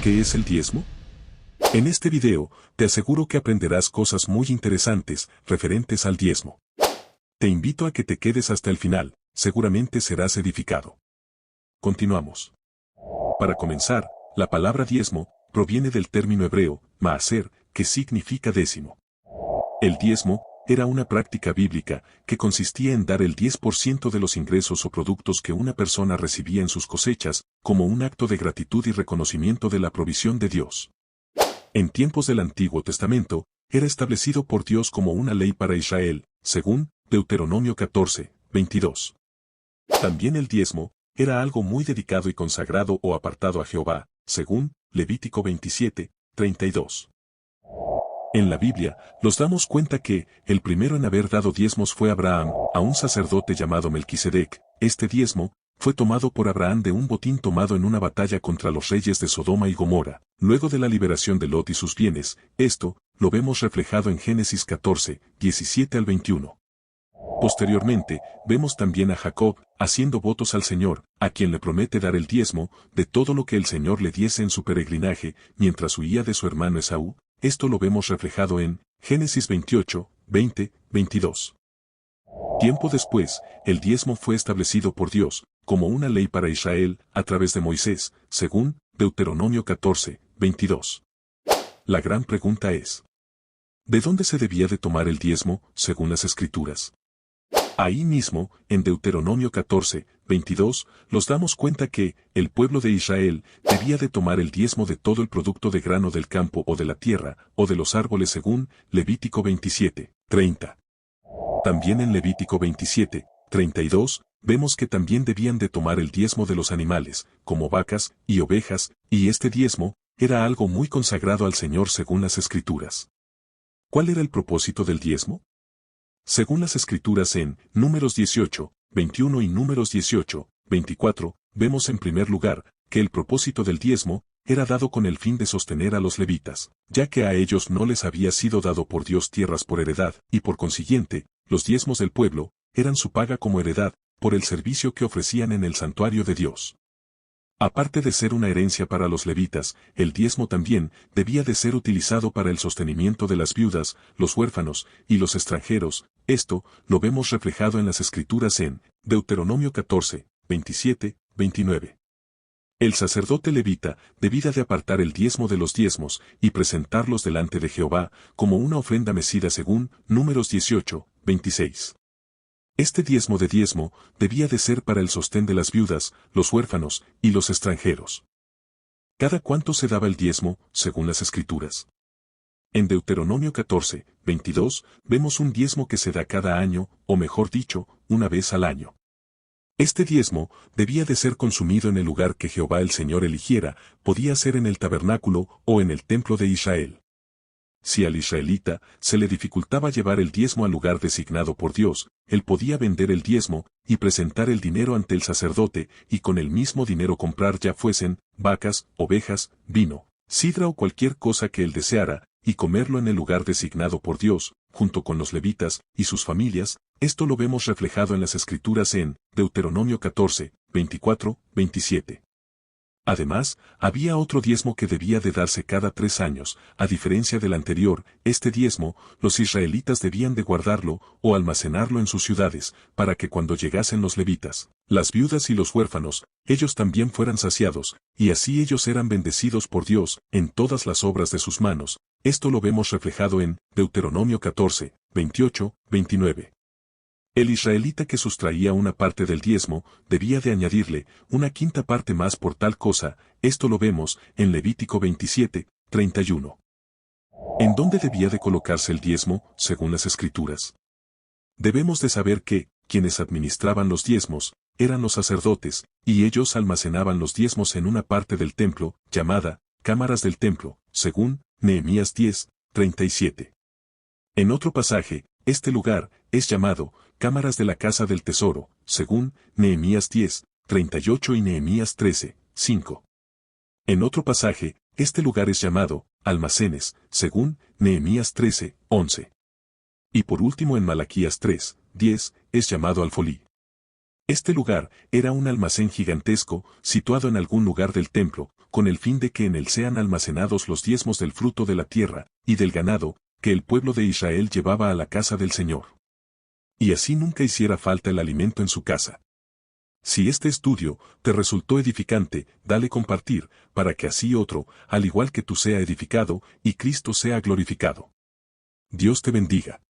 ¿Qué es el diezmo? En este video, te aseguro que aprenderás cosas muy interesantes referentes al diezmo. Te invito a que te quedes hasta el final, seguramente serás edificado. Continuamos. Para comenzar, la palabra diezmo proviene del término hebreo, maaser, que significa décimo. El diezmo era una práctica bíblica que consistía en dar el 10% de los ingresos o productos que una persona recibía en sus cosechas, como un acto de gratitud y reconocimiento de la provisión de Dios. En tiempos del Antiguo Testamento, era establecido por Dios como una ley para Israel, según Deuteronomio 14, 22. También el diezmo era algo muy dedicado y consagrado o apartado a Jehová, según Levítico 27, 32. En la Biblia, nos damos cuenta que el primero en haber dado diezmos fue Abraham, a un sacerdote llamado Melquisedec. Este diezmo fue tomado por Abraham de un botín tomado en una batalla contra los reyes de Sodoma y Gomorra. Luego de la liberación de Lot y sus bienes, esto lo vemos reflejado en Génesis 14, 17 al 21. Posteriormente, vemos también a Jacob haciendo votos al Señor, a quien le promete dar el diezmo de todo lo que el Señor le diese en su peregrinaje, mientras huía de su hermano Esaú. Esto lo vemos reflejado en Génesis 28, 20, 22. Tiempo después, el diezmo fue establecido por Dios, como una ley para Israel, a través de Moisés, según Deuteronomio 14, 22. La gran pregunta es: ¿de dónde se debía de tomar el diezmo, según las Escrituras? Ahí mismo, en Deuteronomio 14, 22, nos damos cuenta que el pueblo de Israel debía de tomar el diezmo de todo el producto de grano del campo o de la tierra, o de los árboles según Levítico 27, 30. También en Levítico 27, 32, vemos que también debían de tomar el diezmo de los animales, como vacas y ovejas, y este diezmo era algo muy consagrado al Señor según las Escrituras. ¿Cuál era el propósito del diezmo? Según las Escrituras en Números 18, 21 y Números 18, 24, vemos en primer lugar que el propósito del diezmo era dado con el fin de sostener a los levitas, ya que a ellos no les había sido dado por Dios tierras por heredad, y por consiguiente, los diezmos del pueblo eran su paga como heredad por el servicio que ofrecían en el santuario de Dios. Aparte de ser una herencia para los levitas, el diezmo también debía de ser utilizado para el sostenimiento de las viudas, los huérfanos y los extranjeros. Esto lo vemos reflejado en las Escrituras en Deuteronomio 14, 27, 29. El sacerdote levita debía de apartar el diezmo de los diezmos y presentarlos delante de Jehová como una ofrenda mecida según Números 18, 26. Este diezmo debía de ser para el sostén de las viudas, los huérfanos y los extranjeros. ¿Cada cuánto se daba el diezmo, según las Escrituras? En Deuteronomio 14, 22, vemos un diezmo que se da cada año, o mejor dicho, una vez al año. Este diezmo debía de ser consumido en el lugar que Jehová el Señor eligiera, podía ser en el tabernáculo o en el templo de Israel. Si al israelita se le dificultaba llevar el diezmo al lugar designado por Dios, él podía vender el diezmo y presentar el dinero ante el sacerdote y con el mismo dinero comprar ya fuesen vacas, ovejas, vino, sidra o cualquier cosa que él deseara, y comerlo en el lugar designado por Dios, junto con los levitas y sus familias. Esto lo vemos reflejado en las Escrituras en Deuteronomio 14, 24, 27. Además, había otro diezmo que debía de darse cada 3 años, a diferencia del anterior. Este diezmo, los israelitas debían de guardarlo o almacenarlo en sus ciudades, para que cuando llegasen los levitas, las viudas y los huérfanos, ellos también fueran saciados, y así ellos eran bendecidos por Dios en todas las obras de sus manos. Esto lo vemos reflejado en Deuteronomio 14, 28, 29. El israelita que sustraía una parte del diezmo, debía de añadirle una quinta parte más por tal cosa. Esto lo vemos en Levítico 27, 31. ¿En dónde debía de colocarse el diezmo, según las Escrituras? Debemos de saber que, quienes administraban los diezmos, eran los sacerdotes, y ellos almacenaban los diezmos en una parte del templo, llamada cámaras del templo, según Nehemías 10, 37. En otro pasaje, este lugar es llamado cámaras de la casa del tesoro, según Nehemías 10, 38 y Nehemías 13, 5. En otro pasaje, este lugar es llamado almacenes, según Nehemías 13, 11. Y por último en Malaquías 3, 10, es llamado alfolí. Este lugar era un almacén gigantesco, situado en algún lugar del templo, con el fin de que en él sean almacenados los diezmos del fruto de la tierra, y del ganado, que el pueblo de Israel llevaba a la casa del Señor. Y así nunca hiciera falta el alimento en su casa. Si este estudio te resultó edificante, dale compartir, para que así otro, al igual que tú, sea edificado, y Cristo sea glorificado. Dios te bendiga.